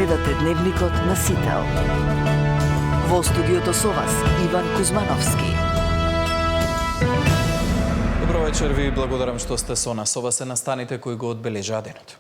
Гледате Дневникот на Сител. Во студиото со вас Иван Кузмановски. Добро вечер, ви благодарам што сте со нас. Ова се настаните кои го одбележаа денот.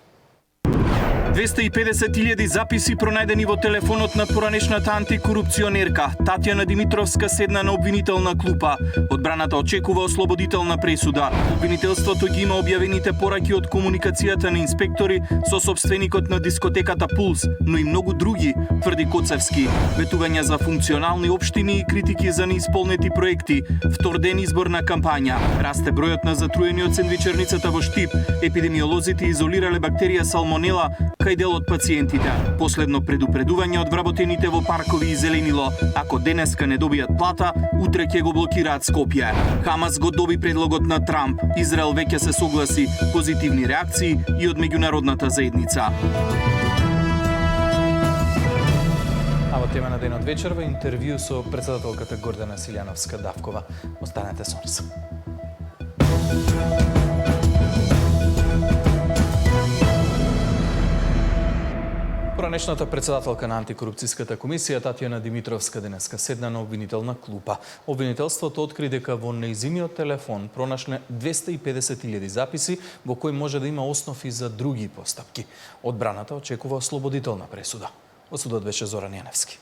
250.000 записи пронајдени во телефонот на поранешната антикорупционерка. Татјана Димитровска седна на обвинителна клупа. Одбраната очекува ослободителна пресуда. Обвинителството ги има објавените пораки од комуникацијата на инспектори со собственикот на дискотеката Пулс, но и многу други, тврди Коцевски. Ветувања за функционални општини и критики за неисполнети проекти. Втор ден изборна кампања. Расте бројот на затруени од сендвичерницата во Штип. Епидемиолозите изолирале бактерија салмонела кај дел од пациентите. Последно предупредување од вработените во паркови и зеленило. Ако денеска не добијат плата, утре ќе го блокираат Скопје. Хамас го доби предлогот на Трамп. Израел веќе се согласи. Позитивни реакции и од меѓународната заедница. А во тема на денот вечерва интервју со претседателката Гордана Силјановска-Давкова. Останете со нас. Поранешната претседателка на антикорупцијската комисија Татјана Димитровска денеска седна на обвинителна клупа. Обвинителството откри дека во нејзиниот телефон пронашле 250.000 записи во кои може да има основи за други постапки. Одбраната очекува ослободителна пресуда. Во судот беше Зоран Јаневски.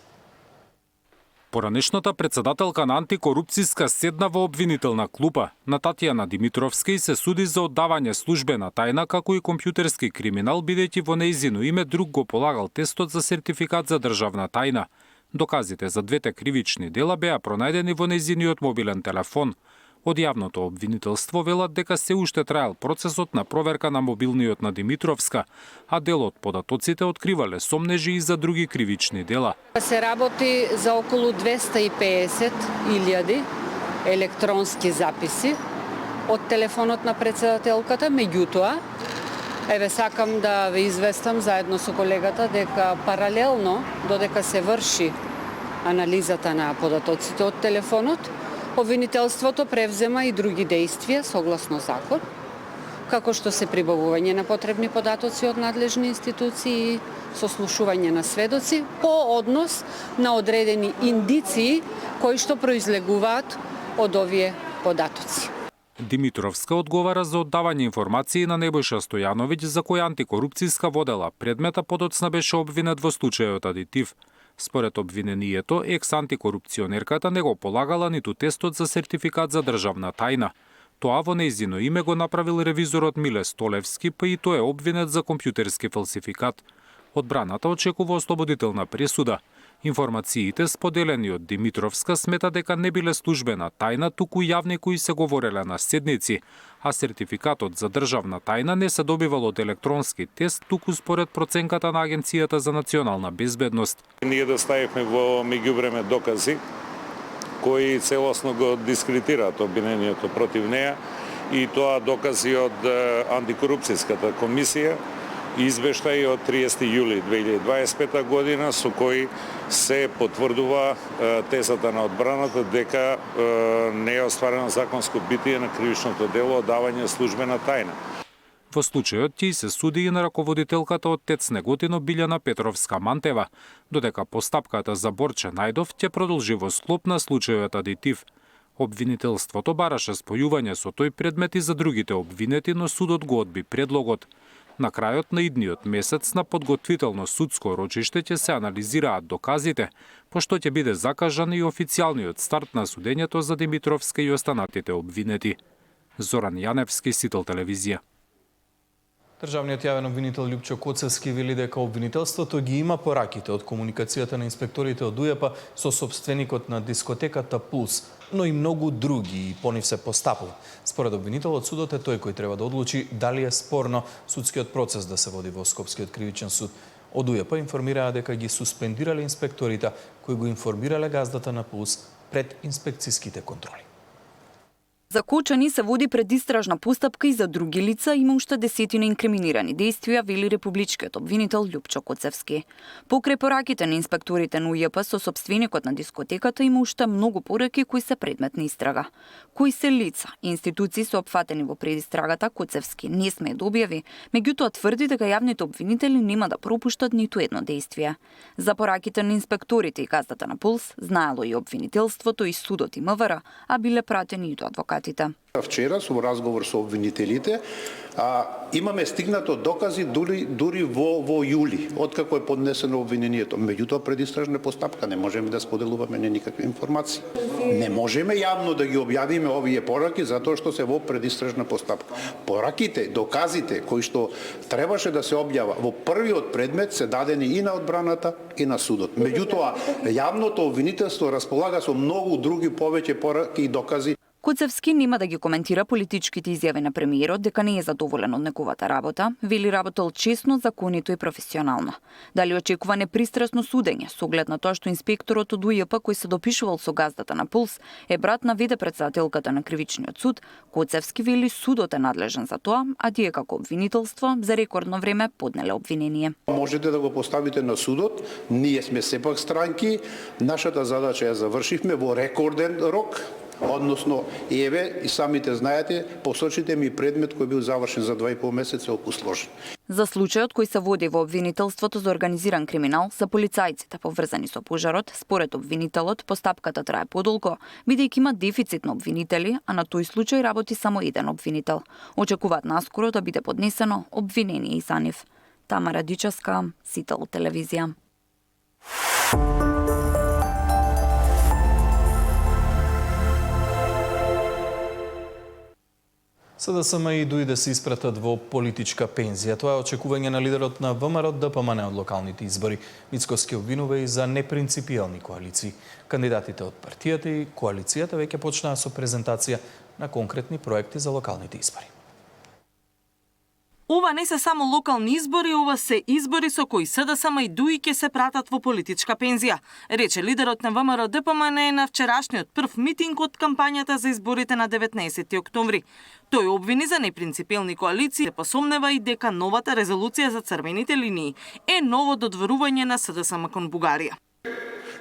Поранешната претседателка на антикорупцијска седна во обвинителна клупа. На Татјана Димитровска и се суди за оддавање службена тајна како и компјутерски криминал, бидејќи во нејзино име друг го полагал тестот за сертификат за државна тајна. Доказите за двете кривични дела беа пронајдени во нејзиниот мобилен телефон. Од јавното обвинителство велат дека се уште траел процесот на проверка на мобилниот на Димитровска, а дел од податоците откривале сомнежи и за други кривични дела. Се работи за околу 250.000 електронски записи од телефонот на претседателката, меѓутоа, сакам да ве известам заедно со колегата дека паралелно додека се врши анализата на податоците од телефонот, обвинителството превзема и други действија согласно закон, како што се прибавување на потребни податоци од надлежни институции, сослушување на сведоци по однос на одредени индиции кои што произлегуваат од овие податоци. Димитровска одговара за оддавање информации на Небојша Стојановиќ, за која антикорупцијска водела предмета подоцна беше обвинет во случајот Адитив. Според обвинението, екс-антикорупционерката не го полагала ниту тестот за сертификат за државна тајна. Тоа во нејзино име го направил ревизорот Миле Столевски, па и тој е обвинет за компјутерски фалсификат. Одбраната очекува ослободителна пресуда. Информациите споделени од Димитровска смета дека не биле службена тајна, туку јавни кои се говореле на седници, а сертификатот за државна тајна не се добивал од електронски тест, туку според проценката на Агенцијата за национална безбедност. Ние доставивме во меѓувреме докази кои целосно го дискредитираат обвинението против неа, и тоа докази од антикорупцијската комисија, извештај од 30 јули 2025 година со кој се потврдува тезата на одбраната дека не е остварено законско битие на кривичното дело оддавање службена тајна. Во случајот ќе се суди и на раководителката од ТЕЦ Неготино Билјана Петровска-Мантева, додека постапката за Борче Најдов ќе продолжи во склоп на случајот Адитив. Обвинителството бараше спојување со тој предмет и за другите обвинети, но судот го одби предлогот. На крајот на идниот месец на подготвително судско рочиште ќе се анализираат доказите, пошто ќе биде закажан и официјалниот старт на судењето за Димитровска и останатите обвинети. Зоран Јаневски, Сител телевизија. Државниот јавен обвинител Љупчо Коцевски вели дека обвинителството ги има пораките од комуникацијата на инспекторите од УЈП со собственикот на дискотеката Пулс, но и многу други, и по нив се постапува. Според обвинителот, судот е тој кој треба да одлучи дали е спорно судскиот процес да се води во Скопскиот кривичен суд. Од УЈП информираа дека ги суспендирале инспекторите кои го информирале газдата на Пулс пред инспекцијските контроли. За Кочани се води предистражна постапка и за други лица, има уште десетина инкриминирани действија, вели републичкиот обвинител Љупчо Коцевски. Покрај пораките на инспекторите на УЈП со сопственикот на дискотеката има уште многу пораки кои се предмет на истрага. Кои се лица и институции се опфатени во предистрагата, Коцевски не сме да објави, меѓутоа тврди дека јавните обвинители нема да пропуштат ниту едно действие. За пораките на инспекторите и газдата на Пулс знаело и обвинителството и судот и МВР, а биле пратени и до адвокатите. Вчера со разговор со обвинителите имаме стигнато докази дури во јули, откако е поднесено обвинението. Меѓутоа предистражна постапка не можеме да споделуваме никакви информации. Не можеме јавно да ги објавиме овие пораки затоа што се во предистражна постапка. Пораките, доказите кои што требаше да се објава во првиот предмет се дадени и на одбраната и на судот. Меѓутоа јавното обвинителство располага со многу други повеќе пораки и докази. Коцевски нема да ги коментира политичките изјави на премиерот дека не е задоволен од неговата работа, вели работел честно, законито и професионално. Дали очекува непристрасно судење, со оглед на тоа што инспекторот од УЈП кој се допишувал со газдата на Пулс е брат на вице-претседателката на кривичниот суд, Коцевски вели судот е надлежен за тоа, а тие како обвинителство за рекордно време поднеле обвинение. Можете да го поставите на судот, ние сме сепак странки, нашата задача ја завршивме во рекорден рок. Односно, еве и самите знаете, посочите ми предмет кој бил завршен за 2,5 месеца околу сложен. За случајот кој се води во обвинителството за организиран криминал, за полицајците поврзани со пожарот, според обвинителот, постапката трае подолго, бидејќи има дефицит на обвинители, а на тој случај работи само еден обвинител. Очекуваат наскоро да биде поднесено обвинение и за нив. Тамара Дичевска, Сител телевизија. СДСМ и ДУИ да се испратат во политичка пензија. Тоа е очекување на лидерот на ВМРО ДПМН од локалните избори. Мицкоски обвинува и за непринципијални коалиции. Кандидатите од партијата и коалицијата веќе почнаа со презентација на конкретни проекти за локалните избори. Ова не се само локални избори, ова се избори со кои СДСМ и ДУИ ќе се пратат во политичка пензија, рече лидерот на ВМРО ДПМН на вчерашниот прв митинг од кампањата за изборите на 19 октомври. Тој обвини за непринципиални коалиции, посомнева и дека новата резолуција за црвените линии е ново додворување на СДСМ кон Бугарија.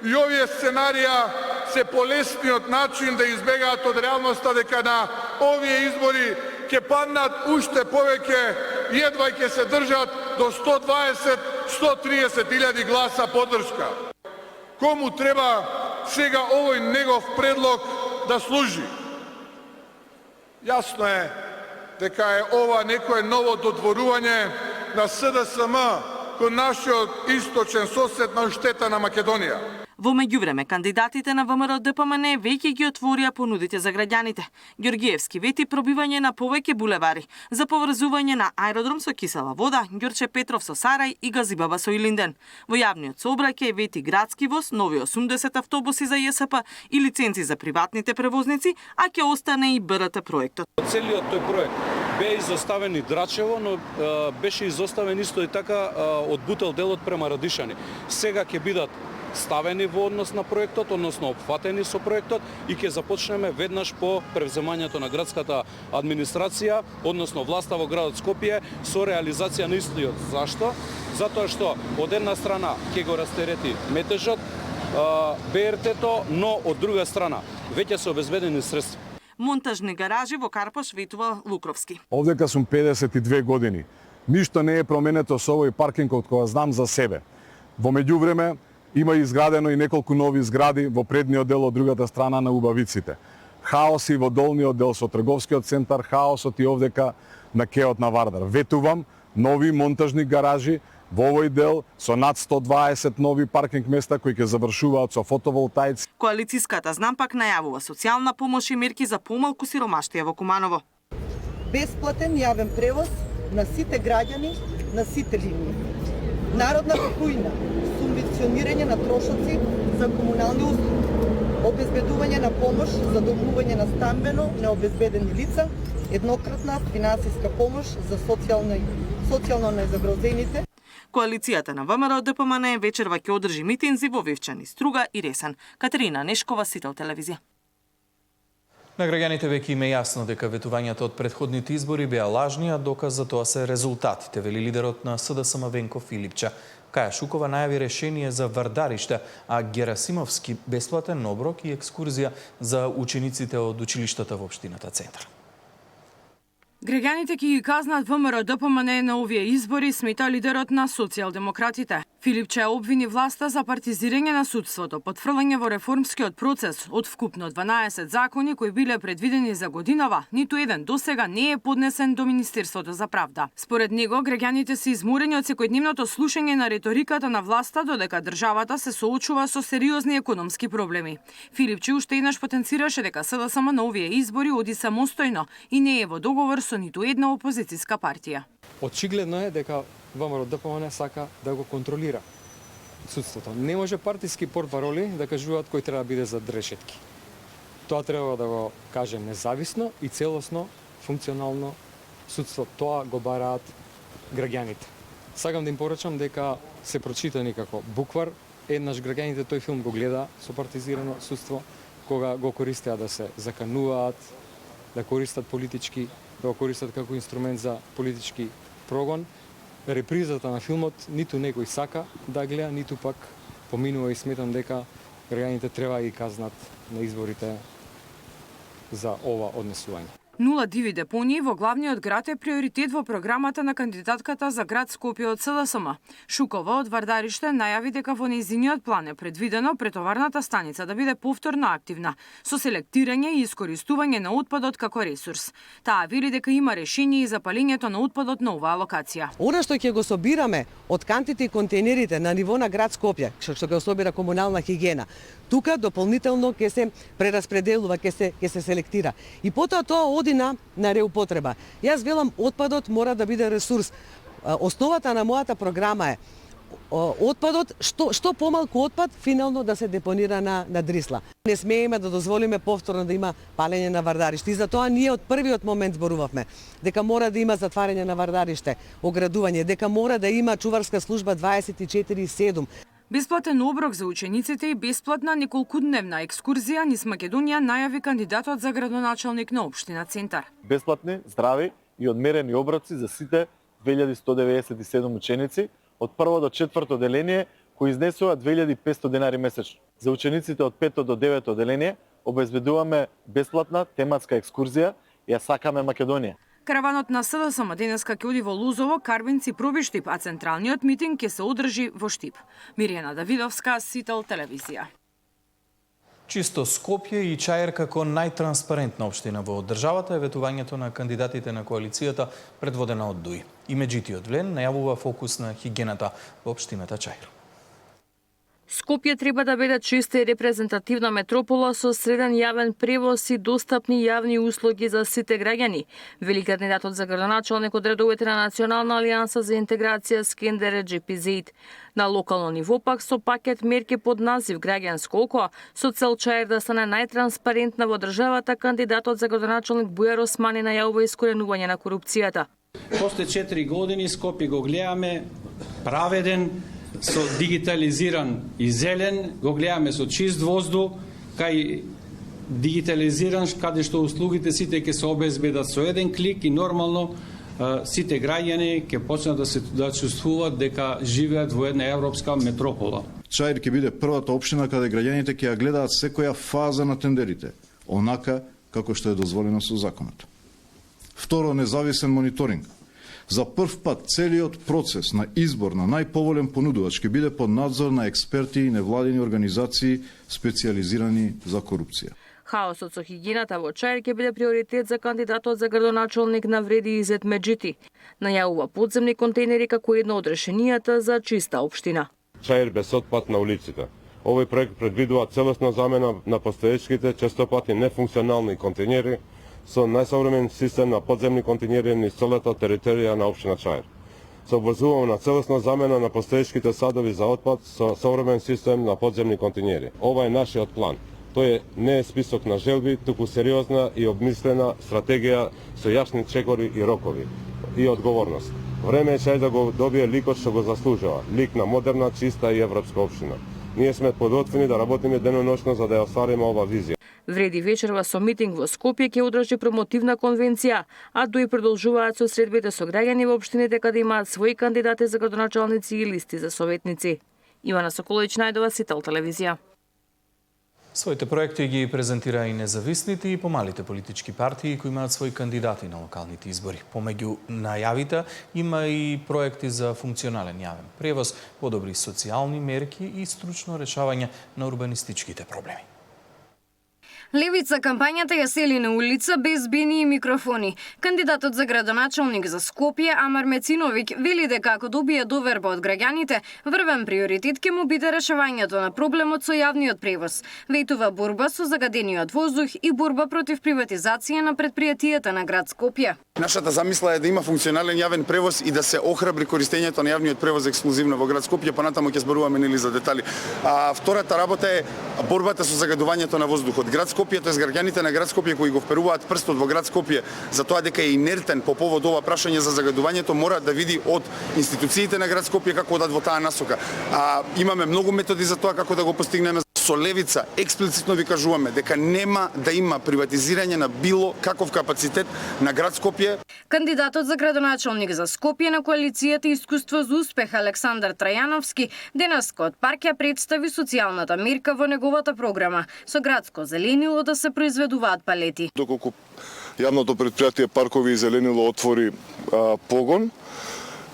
И овие сценарија се полесниот начин да избегаат од реалноста дека на овие избори ќе паднат уште повеќе, едва ќе се држат до 120-130 илјади гласа поддршка. Кому треба сега овој негов предлог да служи? Јасно е дека е ова некое ново додворување на СДСМ кон нашиот источен сосед на штета на Македонија. Во меѓувреме, кандидатите на ВМРО ДПМН веќе ги отворија понудите за граѓаните. Ѓоргиевски вети пробивање на повеќе булевари, за поврзување на аеродром со кисела вода, Ѓорче Петров со Сарај и Газибаба со Илинден. Во јавниот сообраќај вети градски воз, нови 80 автобуси за ЈСП и лиценци за приватните превозници, а ќе остане и БРТ проектот. Целиот тој проект бе изоставен и Драчево, но беше изоставен исто и така од Бутел делот према Радишани. Сега ќе бидат ставени во однос на проектот, односно опфатени со проектот и ќе започнеме веднаш по превземањето на градската администрација, односно власта во градот Скопје со реализација на истиот. Зашто? Затоа што од една страна ќе го растерети метежот, БРТ-то, но од друга страна веќе се обезбедени средства. Монтажни гаражи во Карпош, ветува Лукровски. Овдека сум 52 години. Ништо не е променето со овој паркинг од која знам за себе. Во меѓувреме има изградено и неколку нови згради во предниот дел од другата страна на Убавиците. Хаос и во долниот дел со трговскиот центар, хаосот и овдека на кеот на Вардар. Ветувам нови монтажни гаражи во овој дел со над 120 нови паркинг места кои ќе завршуваат со фотоволтаици. Коалицијската знампак најавува социјална помош и мерки за помалку сиромаштија во Куманово. Бесплатен јавен превоз на сите граѓани, на сите линии. Народна покојна, субвенционирање на трошоци за комунални услуги, обезбедување на помош за домување на стамбено необезбедени лица, еднократна финансиска помош за социјално незагрозените. Коалицијата на ВМРО ДПМН вечерва ќе одржи митинзи во Вевчани, Струга и Ресен. Катерина Нешкова, Сител телевизија. На граѓаните веќе им е јасно дека ветувањата од претходните избори беа лажни, а доказ за тоа се резултатите, вели лидерот на СДСМ Венко Филипча. Каја Шукова најави решение за Вардариште, а Герасимовски бесплатен оброк и екскурзија за учениците од училиштата во општината Центар. Граѓаните ќе ги казнат ВМРО ДПМН на овие избори, смета лидерот на социјалдемократите. Филипче обвини власта за партизирање на судството, потфрлање во реформскиот процес од вкупно 12 закони кои биле предвидени за годинава, ниту еден досега не е поднесен до Министерството за правда. Според него, граѓаните се изморени од секојдневното слушање на риториката на власта, додека државата се соочува со сериозни економски проблеми. Филипче уште еднаш потенцираше дека СДСМ на овие избори оди самостојно и не е во договор со ниту една опозициска партија. Очигледно е дека ВМРО ДПМН сака да го контролира судството. Не може партиски портпароли да кажуваат кој треба да биде зад решетки. Тоа треба да го каже независно и целосно, функционално судство. Тоа го бараат граѓаните. Сакам да им порачам дека се прочитани како буквар. Еднаш граѓаните тој филм го гледа со партизирано судство, кога го користеа да се закануваат, да користат политички, да го користат како инструмент за политички прогон. Репризата на филмот ниту некој сака да гледа, ниту пак поминува и сметам дека граѓаните треба да ги казнат на изборите за ова однесување. Нула диви депонии во главниот град е приоритет во програмата на кандидатката за град Скопје од СДСМ. Шукова од Вардариште најави дека во нејзиниот план е предвидено претоварната станица да биде повторно активна, со селектирање и искористување на отпадот како ресурс. Таа вели дека има решение и за палењето на отпадот на оваа локација. Она што ќе го собираме од кантите и контейнерите на ниво на град Скопје, што ќе собира комунална хигиена, тука дополнително ќе се прераспределува, ќе се селектира. И потоа тоа оди на реупотреба. Јас велам, отпадот мора да биде ресурс. Основата на мојата програма е отпадот, што помалку отпад финално да се депонира на Дрисла. Не смееме да дозволиме повторно да има палење на Вардариште. И затоа ние од првиот момент зборувавме дека мора да има затварање на Вардариште, оградување, дека мора да има чуварска служба 24/7. Бесплатен оброк за учениците и бесплатна неколкудневна екскурзија низ Македонија најави кандидатот за градоначалник на општина Центар. Бесплатни, здрави и одмерени оброци за сите 2197 ученици од прво до четврто оделение, кои изнесува 2500 денари месечно. За учениците од 5 до 9 оделение обезбедуваме бесплатна тематска екскурзија Ја сакаме Македонија. Караванот на СДСМ денеска ќе оди во Лузово, Карвинци, Проби, Штип, а централниот митинг ќе се одржи во Штип. Мирјана Давидовска, Сител телевизија. Чисто Скопје и Чаир како најтранспарентна општина во државата е ветувањето на кандидатите на коалицијата предводена од ДУИ. И Меджитиот Влен најавува фокус на хигиената во општината Чаир. Скопје треба да биде чиста и репрезентативна метропола со среден јавен превоз и достапни јавни услуги за сите граѓани, вели кандидатот за градоначалник од редовите на Национална алијанса за интеграција Скендер Реджепи. На локално ниво пак со пакет мерки под назив Граѓанско око, со цел Чаир да стане најтранспарентна во државата, кандидатот за градоначалник Бујар Османи најавува искоренување на корупцијата. После 4 години Скопје го гледаме праведен, со дигитализиран и зелен, го гледаме со чист воздух, кај дигитализиран, каде што услугите сите ќе се обезбедат со еден клик и нормално сите граѓани ќе почнат да чувствуваат дека живеат во една европска метропола. Чаир ќе биде првата општина каде граѓаните ќе ја гледаат секоја фаза на тендерите, онака како што е дозволено со законот. Второ, независен мониторинг. За прв пат целиот процес на избор на најповолен понудувач ќе биде под надзор на експерти и невладини организации специјализирани за корупција. Хаосот со хигиената во Чаир ќе биде приоритет за кандидатот за градоначалник на Вреди Изет Меджити. Најавува подземни контейнери како едно од решенијата за чиста општина. Чаир без отпад на улиците. Овој проект предвидува целосна замена на постоечките, често пати нефункционални контейнери, со најсовремен систем на подземни контейнери низ целата територија на општина Чаир. Се обврзуваме на целосна замена на постоечките садови за отпад со современ систем на подземни контейнери. Ова е нашиот план. Тој не е список на желби, туку сериозна и обмислена стратегија со јасни чекори и рокови и одговорност. Време е Чаир да го добие ликот што го заслужува, лик на модерна, чиста и европска општина. Ние сме подготвени да работиме деноношно за да ја оствариме ова визија. Вреди вечерва со митинг во Скопје ќе одржи промотивна конвенција, а дуи продолжуваат со средбите со граѓани во општините каде имаат своји кандидати за градоначалници и листи за советници. Ивана Соколовиќ, Најдова, Сител телевизија. Своите проекти ги презентира и независните и помалите политички партии кои имаат своји кандидати на локалните избори. Помеѓу најавите има и проекти за функционален јавен превоз, подобри социјални мерки и стручно решавање на урбанистичките проблеми. Левица кампањата ја сели на улица без бини и микрофони. Кандидатот за градоначалник за Скопје, Амар Мециновиќ, вели дека ако добие доверба од граѓаните, врвен приоритет ќе му биде решавањето на проблемот со јавниот превоз. Ветува борба со загадениот воздух и борба против приватизација на предпријатијата на град Скопје. Нашата замисла е да има функционален јавен превоз и да се охрабри користењето на јавниот превоз ексклузивно во град Скопје, понатаму ќе зборуваме нели за детали. Втората работа е борбата со загадувањето на воздухот. Град Скопје, тоест граѓаните на град Скопје кои го вперуваат прстот во град Скопје за тоа дека е инертен по повод ова прашање за загадувањето, мора да види од институциите на град Скопје како одат во таа насока. Имаме многу методи за тоа како да го постигнеме. Со Левица експлицитно ви кажуваме дека нема да има приватизирање на било каков капацитет на град Скопје. Кандидатот за градоначалник за Скопје на коалицијата Искуство за успех Александар Трајановски денеска од парк ја представи социјалната мерка во неговата програма со градско зеленило да се произведуваат палети. Доколку јавното предпријатие Паркови и зеленило отвори погон,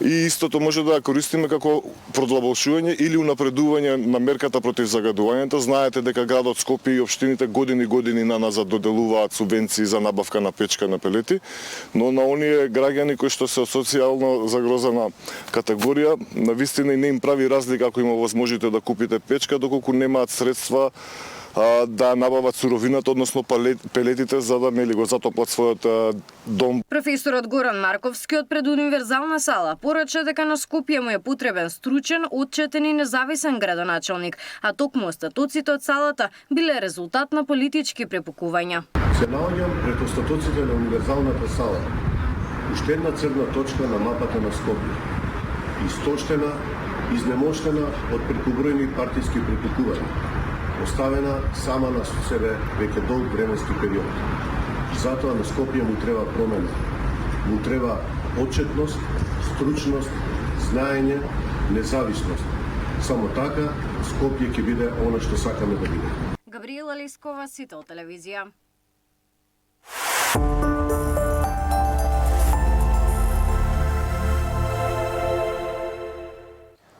и истото може да ја користиме како продлабошување или унапредување на мерката против загадувањето. Знаете дека градот Скопје и општините години наназад доделуваат субвенции за набавка на печка на пелети, но на оние граѓани кои што се од социјално загрозена категорија, навистина и не им прави разлика ако има возможите да купите печка, доколку немаат средства да набават суровината, односно пелетите, за да нели го затоплат својот дом. Професорот Горан Марковски од пред универзална сала порача дека на Скопје му е потребен стручен, отчетен и независен градоначалник, а токму остатоците од салата биле резултат на политички препукувања. Се наоѓам пред остатоците на универзалната сала, уште една црна точка на мапата на Скопје. Истоштена, изнемоштена од прекубројни партиски препукувања. Оставена сама на себе веќе долг временски период. Затоа на Скопје му треба промена. Му треба отчетност, стручност, знаење, независност. Само така Скопје ќе биде она што сакаме да биде. Габриела Лискова, Сител телевизија.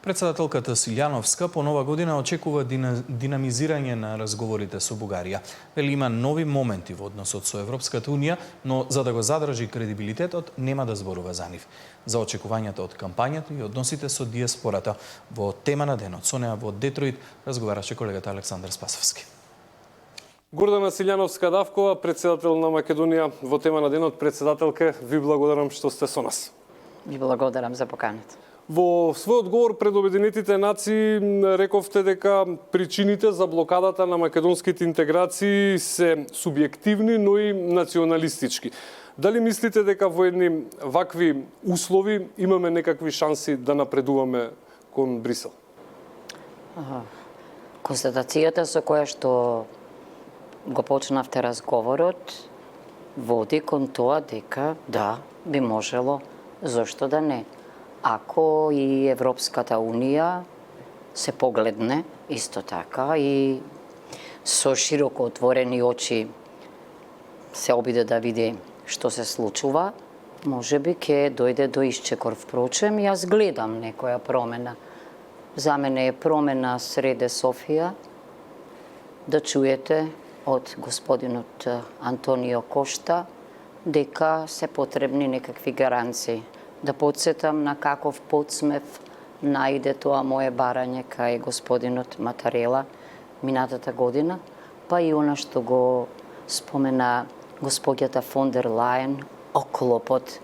Председателката Силјановска по нова година очекува динамизирање на разговорите со Бугарија. Вели има нови моменти во односот со Европската Унија, но за да го задржи кредибилитетот нема да зборува за нив. За очекувањата од кампањата и односите со диаспората во тема на денот. Со неа во Детройт разговараше колегата Александар Спасовски. Гордана Силјановска-Давкова, председател на Македонија, во тема на денот. Председателке, ви благодарам што сте со нас. Ви благодарам за поканата. Во својот говор пред Обединетите нации рековте дека причините за блокадата на македонските интеграции се субјективни, но и националистички. Дали мислите дека во едни вакви услови имаме некакви шанси да напредуваме кон Брисел? Констатацијата со која што го почнавте разговорот води кон тоа дека да, би можело, зошто да не. Ако и Европската Унија се погледне исто така и со широко отворени очи се обиде да види што се случува, може би ќе дојде до исчекор. Впрочем, јас гледам некоја промена. За мене е промена среде Софија, да чуете од господинот Антонио Кошта дека се потребни некакви гаранции. Да подсетам на каков подсмев најде тоа мое барање кај господинот Матарела минатата година, па и она што го спомена господјата фон дер Лајен, оклопот.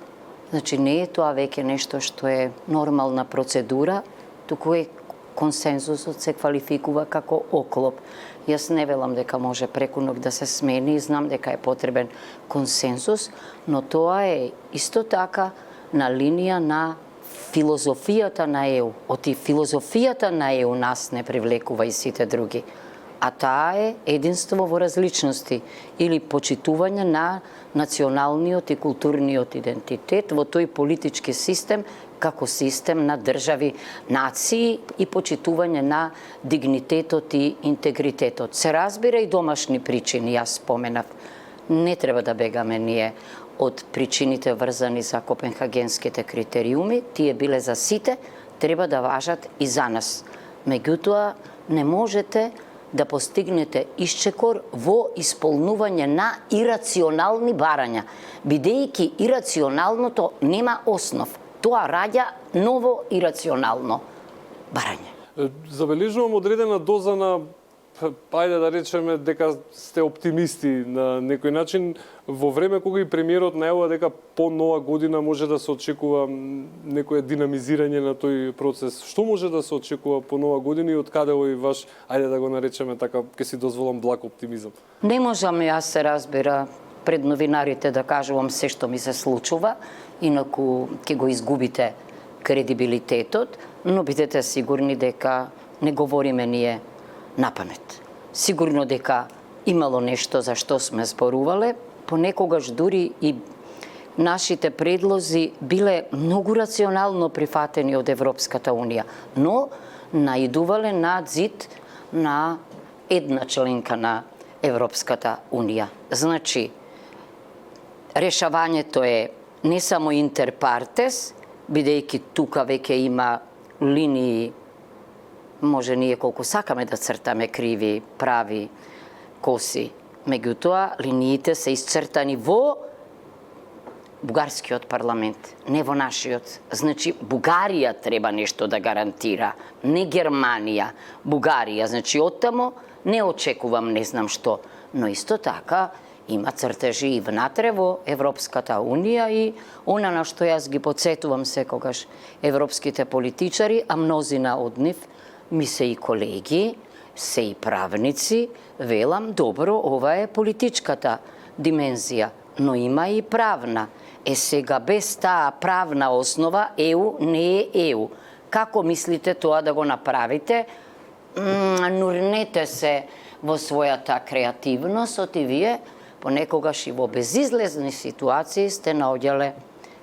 Значи не е тоа веќе нешто што е нормална процедура, туку е консензусот се квалификува како оклоп. Јас не велам дека може преку ног да се смени, знам дека е потребен консензус, но тоа е исто така на линија на филозофијата на ЕУ. Оти филозофијата на ЕУ нас не привлекува и сите други. а таа е единство во различности или почитување на националниот и културниот идентитет во тој политички систем како систем на држави, нации и почитување на дигнитетот и интегритетот. Се разбира и домашни причини, јас споменав. Не треба да бегаме ние од причините врзани за копенхагенските критериуми, тие биле за сите, треба да важат и за нас. Меѓутоа, не можете да постигнете исчекор во исполнување на ирационални барања, бидејќи ирационалното нема основ. Тоа раѓа ново ирационално барање. Забележувам одредена доза на, ајде да речеме, дека сте оптимисти на некој начин, во време кога и премиерот најавува дека по нова година може да се очекува некое динамизирање на тој процес. Што може да се очекува по нова година и од каде овој ваш, ајде да го наречеме така, ке си дозволам благ оптимизам? Не можам јас, се разбира, пред новинарите да кажувам се што ми се случува, инаку ќе го изгубите кредибилитетот, но бидете сигурни дека не говориме ние напамет. Сигурно дека имало нешто за што сме зборувале, понекогаш дури и нашите предлози биле многу рационално прифатени од Европската Унија, но наидувале на зид на една членка на Европската Унија. Значи, решавањето е не само интерпартес, бидејќи тука веќе има линии, може ние колку сакаме да цртаме криви, прави, коси. Меѓутоа, линиите се исцртани во бугарскиот парламент, не во нашиот. Значи, Бугарија треба нешто да гарантира, не Германија, Бугарија. Значи, оттамо не очекувам не знам што, но исто така има цртежи и внатре во Европската Унија и она на што јас ги подсетувам секогаш европските политичари, а мнозина од нив ми се и колеги, се и правници, велам, добро, ова е политичката димензија, но има и правна. Сега без таа правна основа ЕУ не е ЕУ. Како мислите тоа да го направите? Нурнете се во својата креативност, и вие понекогаш и во безизлезни ситуации сте наоѓале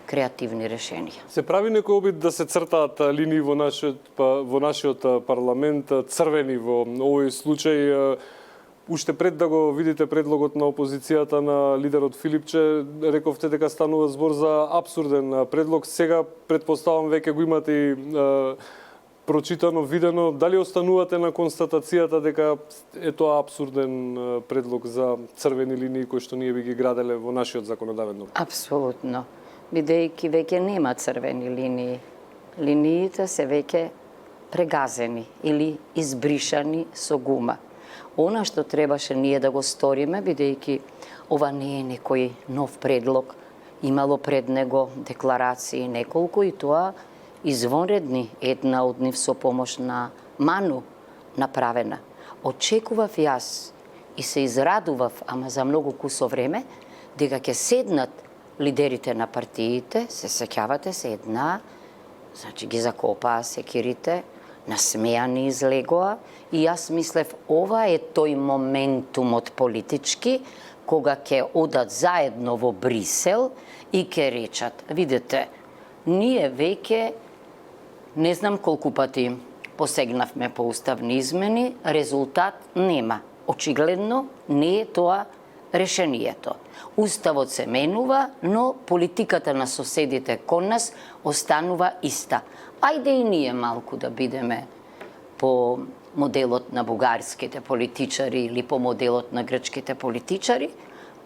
креативни решенија. Се прави некој обид да се цртаат линии во нашиот парламент, црвени во овој случај. Уште пред да го видите предлогот на опозицијата на лидерот Филипче, рековте дека станува збор за апсурден предлог. Сега, предпоставам, веќе го имате и прочитано, видено. Дали останувате на констатацијата дека е тоа апсурден предлог за црвени линии кои што ние би ги граделе во нашиот законодавен дом? Апсолутно. Бидејќи веќе нема црвени линии. Линиите се веќе прегазени или избришани со гума. Она што требаше ние да го сториме, бидејќи ова не е некој нов предлог, имало пред него декларации неколку и тоа извонредни, една од нив со помош на Ману направена. Очекував јас и се израдував, ама за многу кусо време, дека ќе седнат лидерите на партиите, се сеќавате се една, значи ги закопаа секирите, насмејани излегоа и јас мислев ова е тој моментумот политички кога ќе одат заедно во Брисел и ќе речат, видете, ние веќе не знам колку пати посегнавме по уставни измени, резултат нема. Очигледно не е тоа решението. Уставот се менува, но политиката на соседите кон нас останува иста. Ајде и ние малку да бидеме по моделот на бугарските политичари или по моделот на грчките политичари.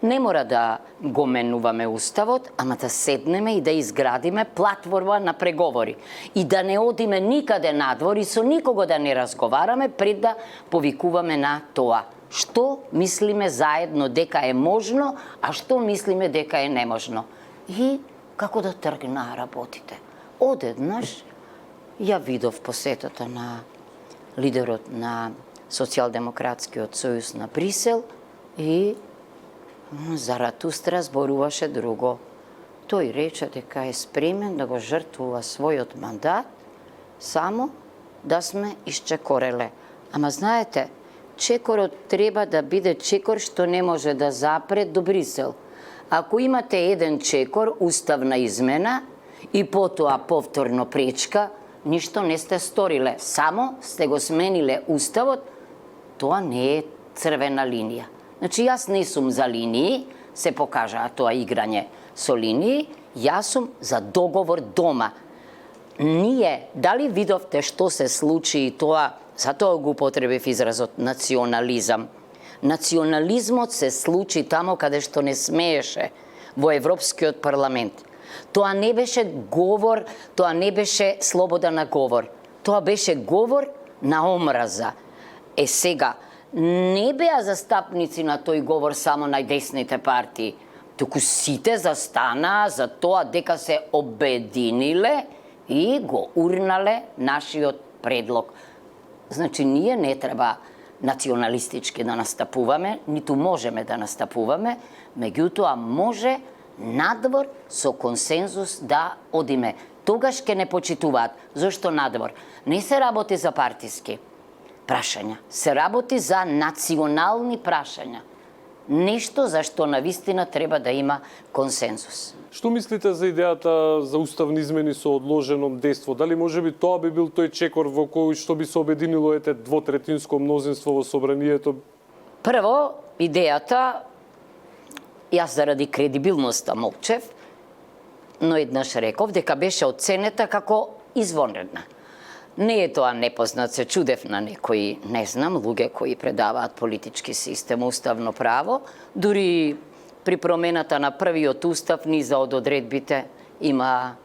Не мора да го менуваме уставот, ама да седнеме и да изградиме платформа на преговори. И да не одиме никаде надвор и со никого да не разговараме пред да повикуваме на тоа. Што мислиме заедно дека е можно, а што мислиме дека е неможно. И како да тргнаа работите. Одеднаш ја видов посетата на лидерот на Социјалдемократскиот сојуз на Брисел и Заратустра зборуваше друго. Тој рече дека е спремен да го жртвува својот мандат само да сме исчекореле. Ама знаете, чекорот треба да биде чекор што не може да запре до Брисел. Ако имате еден чекор, уставна измена, и потоа повторно пречка, ништо не сте сториле. Само сте го смениле уставот, тоа не е црвена линија. Значи, јас не сум за линии, се покажа тоа играње со линии, јас сум за договор дома. Ние, дали видовте што се случи и тоа, затоа го употребив изразот национализам. Национализмот се случи тамо каде што не смееше, во Европскиот парламент. Тоа не беше говор, тоа не беше слобода на говор. Тоа беше говор на омраза. Сега, не беа застапници на тој говор само најдесните партии, туку сите застанаа за тоа дека се обединиле и го урнале нашиот предлог. Значи, ние не треба националистички да настапуваме, ниту можеме да настапуваме, меѓутоа може надвор со консензус да одиме. Тогаш ќе не почитуваат. Зошто надвор? Не се работи за партиски прашања, се работи за национални прашања. Нешто за што навистина треба да има консензус. Што мислите за идејата за уставни измени со одложено дејство? Дали можеби тоа би бил тој чекор во кој што би се обединило двотретинско мнозинство во собранието? Прво, идејата, јас заради кредибилноста молчев, но еднаш реков дека беше оценета како извонредна. Не е тоа непознат, се чудев на некои, не знам, луѓе кои предаваат политички систем, уставно право, дури при промената на првиот устав, низа од одредбите има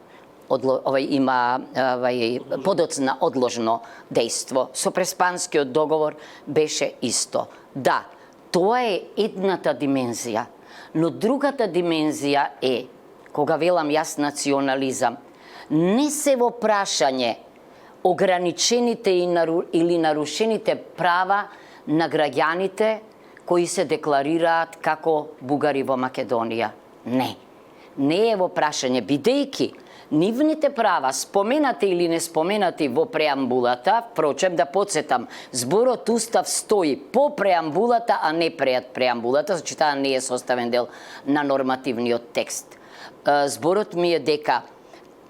подоцна одложно дејство. Со Преспанскиот договор беше исто. Да, тоа е едната димензија, но другата димензија е, кога велам јас национализам, не се во прашање ограничените или нарушените права на граѓаните кои се декларираат како бугари во Македонија. Не. Не е во прашање, бидејќи нивните права, споменати или не споменати во преамбулата, впрочем да подсетам, зборот устав стои по преамбулата, а не пред преамбулата, значи таа не е составен дел на нормативниот текст. Зборот ми е дека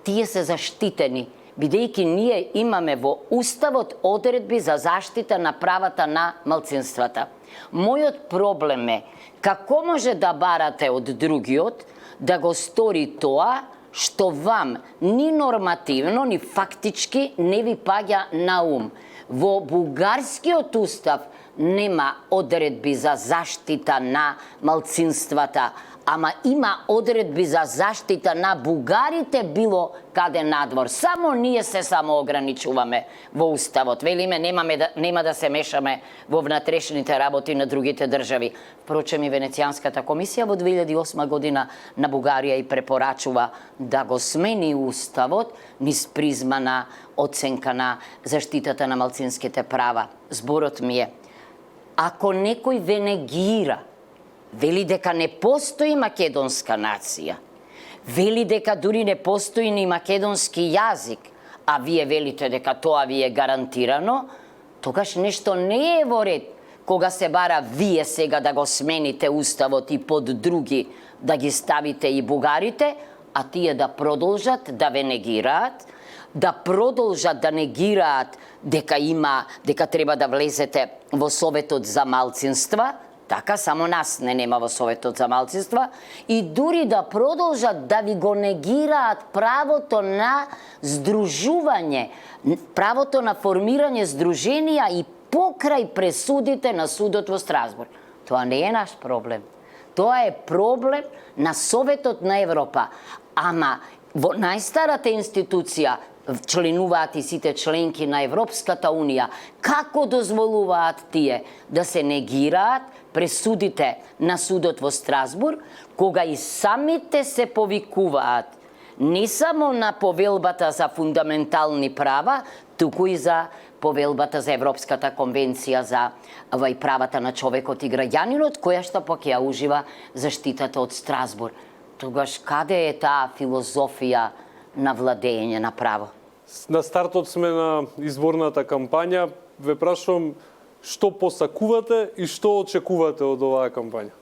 тие се заштитени, бидејќи ние имаме во уставот одредби за заштита на правата на малцинствата. Мојот проблем е како може да барате од другиот да го стори тоа што вам ни нормативно, ни фактички не ви паѓа на ум. Во бугарскиот устав нема одредби за заштита на малцинствата, ама има одредби за заштита на бугарите било каде надвор. Само ние се самоограничуваме во уставот. Велиме нема да се мешаме во внатрешните работи на другите држави. Впрочем и Венецијанската комисија во 2008 година на Бугарија и препорачува да го смени уставот низ призма на оценка на заштитата на малцинските права. Зборот ми е, ако некој ве негира, вели дека не постои македонска нација, вели дека дури не постои ни македонски јазик, а вие велите дека тоа ви е гарантирано, тогаш нешто не е во ред кога се бара вие сега да го смените уставот и под други да ги ставите и бугарите, а тие да продолжат да ве негираат, да продолжат да негираат дека треба да влезете во Советот за малцинства, така само нас не нема во Советот за малцинства, и дури да продолжат да ви го негираат правото на здружување, правото на формирање здруженија и покрај пресудите на судот во Страсбург. Тоа не е наш проблем. Тоа е проблем на Советот на Европа. Ама во најстарата институција членуваат и сите членки на Европската Унија. Како дозволуваат тие да се негираат пресудите на судот во Страсбург, кога и самите се повикуваат не само на повелбата за фундаментални права, туку и за повелбата за Европската конвенција за правата на човекот и граѓанинот, која што пак ја ужива заштитата од Страсбург. Тогаш каде е таа филозофија на владење на право? На стартот сме на изборната кампања. Ве прашувам, Што посакувате и што очекувате од оваа кампања?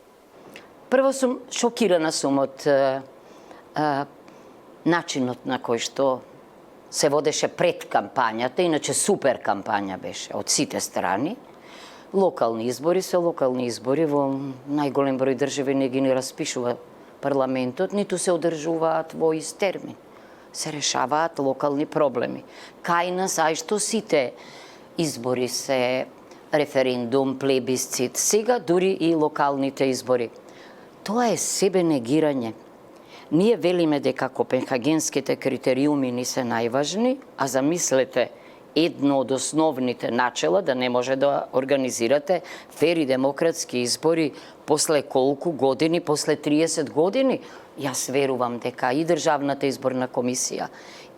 Прво шокирана сум од начинот на кој што се водеше пред кампањата, иначе супер кампања беше од сите страни. Локални избори се локални избори, во најголем број држави не ги распишува парламентот, ниту се одржуваат во ист термин. Се решаваат локални проблеми. Кај нас, ај што сите избори се референдум, плебисцит, сега дури и локалните избори. Тоа е себе негирање. Ние велиме дека копенхагенските критериуми ни се најважни, а замислете едно од основните начела да не може да организирате фери демократски избори после колку години, после 30 години. Јас верувам дека и Државната изборна комисија,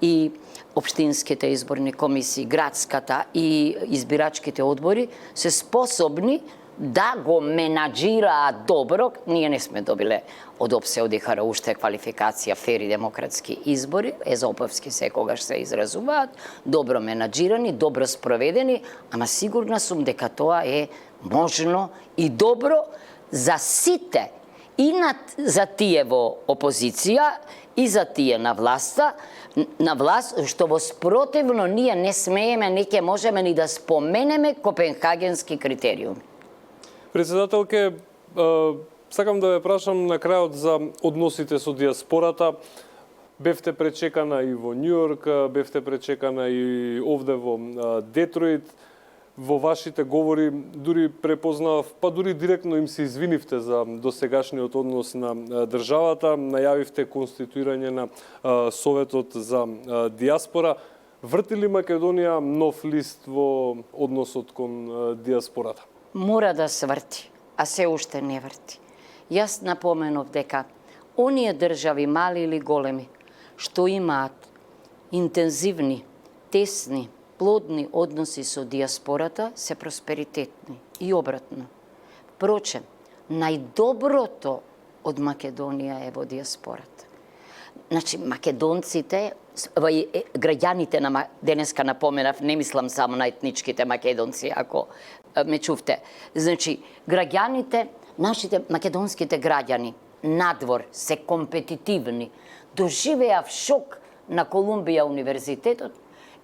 и општинските изборни комисии, градската и избирачките одбори се способни да го менаџираат добро. Ние не сме добиле од ОПСЕ, од ИХР уште квалификација фери демократски избори, езоповски секогаш се изразуваат, добро менаџирани, добро спроведени, ама сигурна сум дека тоа е можно и добро за сите, и за тие во опозиција, и за тие на власт, што во спротивно ние не смееме, не ќе можеме ни да споменеме копенхагенски критериуми. Председателке, сакам да ве прашам на крајот за односите со диаспората. Бевте пречекана и во Њујорк, бевте пречекана и овде во Детройт. Во вашите говори дури препознав, па дури директно им се извинивте за досегашниот однос на државата, најавивте конституирање на Советот за диаспора. Врти ли Македонија нов лист во односот кон диаспората? Мора да сврти, а се уште не врти. Јас напоменов дека оние држави, мали или големи, што имаат интензивни, тесни, плодни односи со диаспората, се просперитетни и обратно. Впрочем, најдоброто од Македонија е во диаспората. Значи, македонците, граѓаните на денеска напоменав, не мислам само на етничките македонци, ако ме чувте. Значи, граѓаните, нашите македонските граѓани, надвор, се компетитивни, доживеав шок на Колумбија универзитетот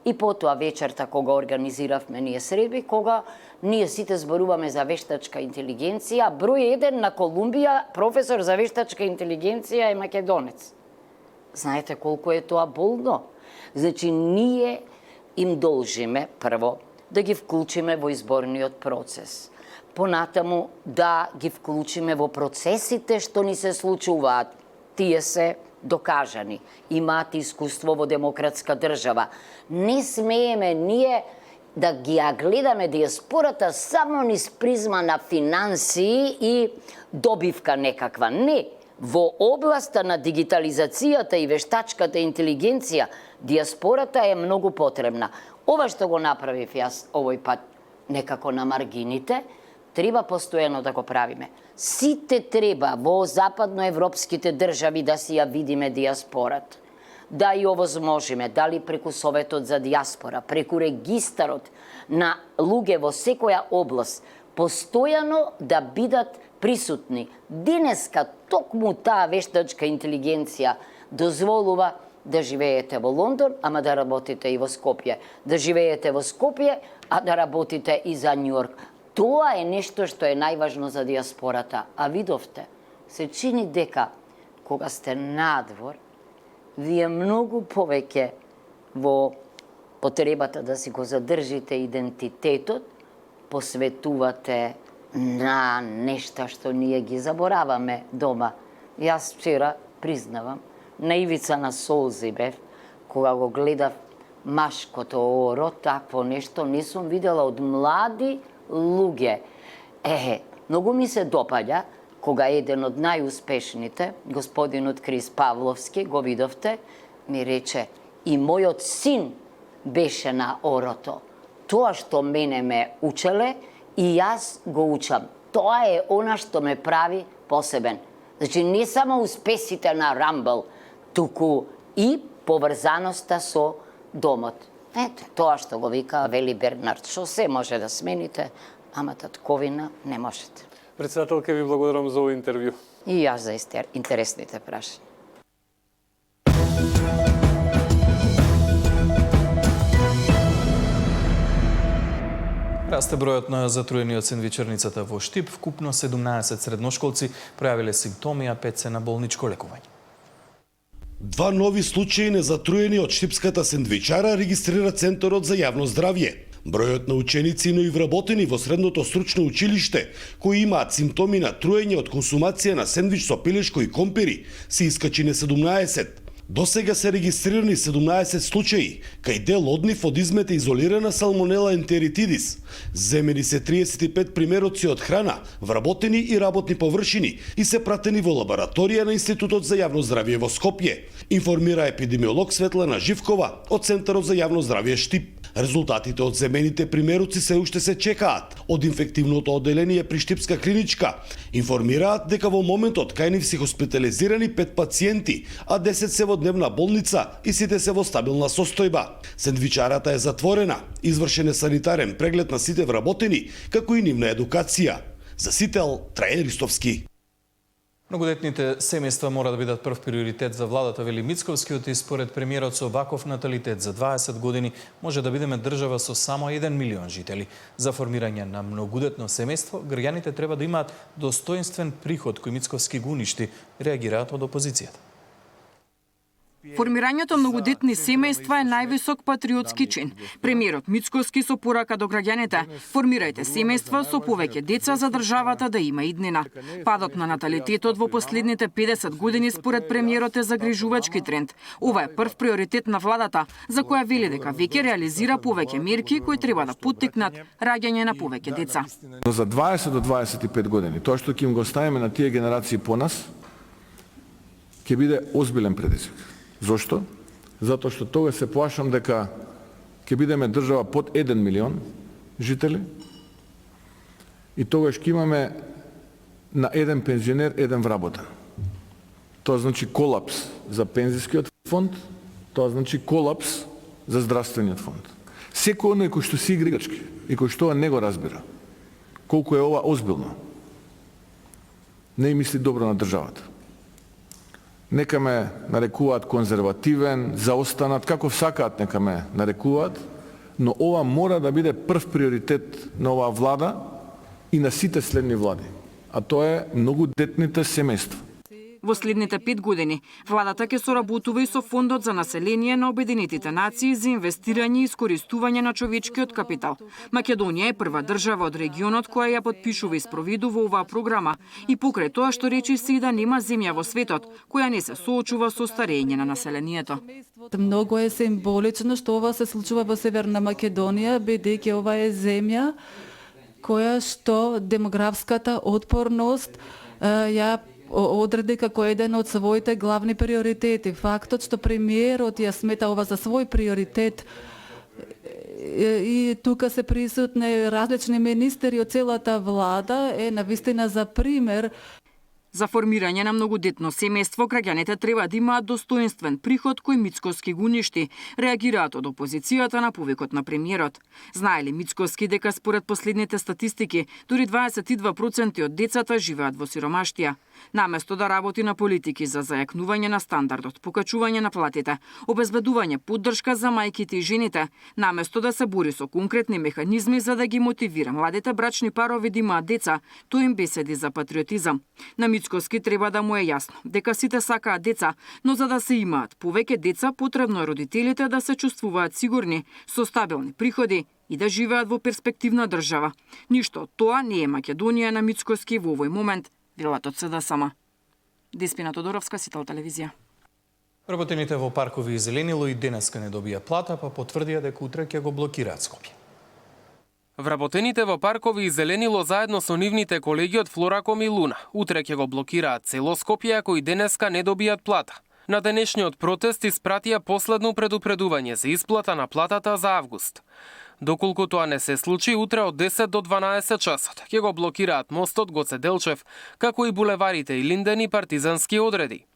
и потоа вечерта кога организиравме ние средби, кога ние сите зборуваме за вештачка интелигенција, број 1 на Колумбија, професор за вештачка интелигенција е македонец. Знаете колку е тоа болно? Значи, ние им должиме, прво, да ги вклучиме во изборниот процес. Понатаму, да ги вклучиме во процесите што ни се случуваат. Тие се докажани, имаат искуство во демократска држава. Не смееме ние да ги гледаме диаспората само низ призма на финансии и добивка некаква. Не, во областа на дигитализацијата и вештачката интелигенција, диаспората е многу потребна. Ова што го направив јас овој пат некако на маргините, треба постојано да го правиме. Сите треба во западноевропските држави да си ја видиме диаспората. Да ја овозможиме, дали преку Советот за диаспора, преку регистарот на луѓе во секоја област, постојано да бидат присутни. Денеска токму таа вештачка интелигенција дозволува да живеете во Лондон, ама да работите и во Скопје. Да живеете во Скопје, а да работите и за Њујорк. Тоа е нешто што е најважно за диаспората. А видовте, се чини дека кога сте надвор, вие многу повеќе во потребата да си го задржите идентитетот, посветувате на нешта што ние ги забораваме дома. Јас вчера, признавам, на ивица на солзи бев, кога го гледав машкото оро, такво нешто не сум видела од млади луѓе. Многу ми се допаѓа кога еден од најуспешните, господинот Крис Павловски, го видовте, ми рече, и мојот син беше на орото. Тоа што мене ме учеле, и јас го учам. Тоа е она што ме прави посебен. Значи, не само успесите на Рамбл, туку и поврзаноста со домот. Ете, тоа што го вика Вели Бернард, што се може да смените, ама татковина не можете. Председателка, ви благодарам за овој интервју. И јас за интересните прашања. Расте бројот на затруени од сендвичерницата во Штип. Вкупно 17 средношколци пројавиле симптоми, а 5 се на болничко лекување. Два нови случаи незатруени од штипската сендвичара регистрира Центарот за јавно здравје. Бројот на ученици и вработени во средното стручно училиште кои имаат симптоми на труење од консумација на сендвич со пилешко и компири се искачи на 17. До сега се регистрирани 17 случаи, кај дел од нив од измете изолирана салмонела ентеритидис. Земени се 35 примероци од храна, вработени и работни површини и се пратени во лабораторија на Институтот за јавно здравје во Скопје, информира епидемиолог Светлана Живкова од Центарот за јавно здравје Штип. Резултатите од земените примероци се уште се чекаат од инфективното одделение при Штипска клиничка. Информираат дека во моментот кај нив се хоспитализирани 5 пациенти, а 10 се во дневна болница и сите се во стабилна состојба. Сендвичарата е затворена, извршен е санитарен преглед на сите вработени, како и нивна едукација. За Сител, Трајан Ристовски. Многодетните семејства мора да бидат прв приоритет за владата, вели Мицковскиот, и според премиерот со ваков наталитет за 20 години може да бидеме држава со само 1 милион жители. За формирање на многодетно семејство, граѓаните треба да имаат достоинствен приход кој Мицковски го уништи, реагираат од опозицијата. Формирањето многодетни семејства е највисок патриотски чин. Премиерот Мицковски со порака до граѓаните: формирајте семејства со повеќе деца за државата да има иднина. Падот на наталитетот во последните 50 години според премиерот е загрижувачки тренд. Ова е прв приоритет на владата, за која вели дека веќе реализира повеќе мерки кои треба да поттикнат раѓање на повеќе деца. Но за 20 до 25 години, тоа што ќе им го оставиме на тие генерации по нас, ќе биде озбилен предизвик. Зошто? Затоа што тогаш се плашам дека ќе бидеме држава под 1 милион жители и тогаш ќе имаме на еден пензионер еден вработен. Тоа значи колапс за пензискиот фонд, тоа значи колапс за здравствениот фонд. Секој оној кој што си игра играчки и кој што не го разбира колку е ова озбилно, не мисли добро на државата. Нека ме нарекуваат конзервативен, заостанат, како сакаат нека ме нарекуваат, но ова мора да биде прв приоритет на оваа влада и на сите следни влади, а тоа е многодетните семејства. Во следните 5 години, владата ќе соработува и со Фондот за население на Обединетите нации за инвестирање и искористување на човечкиот капитал. Македонија е прва држава од регионот која ја потпишува и спроведува оваа програма и покрај тоа што речи се и да нема земја во светот која не се соочува со старење на населението. Многу е символично што ова се случува во Северна Македонија, бидејќи ова е земја која што демографската отпорност ја одреди како еден од своите главни приоритети. Фактот што премиерот ја смета ова за свој приоритет и тука се присутни различни министри од целата влада е навистина за пример. За формирање на многодетно семејство, граѓаните треба да имаат достоинствен приход кој Мицковски го уништи, реагираат од опозицијата на повикот на премиерот. Знае ли Мицковски дека според последните статистики, дури 22% од децата живеат во сиромаштија? Наместо да работи на политики за зајакнување на стандардот, покачување на платите, обезбедување поддршка за мајките и жените, наместо да се бори со конкретни механизми за да ги мотивира младите брачни парови да имаат деца, тој им беседи за патриотизам. На Мицковски треба да му е јасно дека сите сакаат деца, но за да се имаат повеќе деца потребно е родителите да се чувствуваат сигурни, со стабилни приходи и да живеат во перспективна држава. Ништо од тоа не е Македонија на Мицковски во овој момент, велат од СДСМ. Деспина Тодоровска, Сител телевизија. Работените во паркови и зеленило и денеска не добија плата, па потврдија дека утре ќе го блокираат Скопје. Вработените во паркови и зеленило заедно со нивните колеги од Флораком и Луна утре ќе го блокираат цело Скопје ако и денеска не добијат плата. На денешниот протест испратија последно предупредување за исплата на платата за август. Доколку тоа не се случи, утре од 10 до 12 часот ќе го блокираат мостот Гоце Делчев, како и булеварите и Линден и Партизански одреди.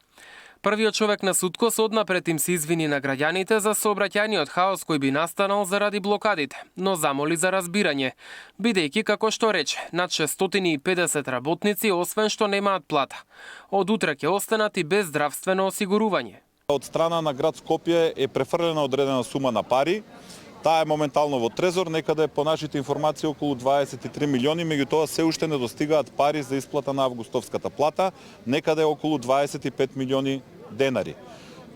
Првиот човек на Суткос однапред им се извини на граѓаните за сообраќајниот хаос кој би настанал заради блокадите, но замоли за разбирање, бидејќи, како што рече, над 650 работници освен што немаат плата. Од утре ќе останат и без здравствено осигурување. Од страна на град Скопје е префрлена одредена сума на пари. Таа е моментално во Трезор, некаде по нашите информации околу 23 милиони, меѓутоа се уште не достигаат пари за исплата на августовската плата, некаде околу 25 милиони денари.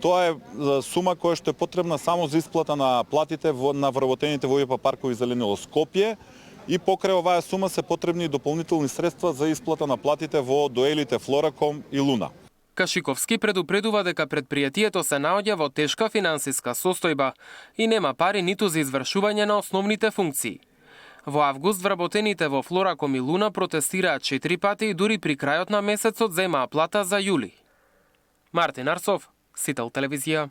Тоа е сума која што е потребна само за исплата на платите на вработените во ОИП Паркови зеленило Скопје и покрај оваа сума се потребни дополнителни средства за исплата на платите во доелите Флораком и Луна. Кашиковски предупредува дека предпријатието се наоѓа во тешка финансиска состојба и нема пари ниту за извршување на основните функции. Во август вработените во Флораком и Луна протестираат 4 пати и дури при крајот на месецот земаа плата за јули. Мартин Арсов, Сител телевизија.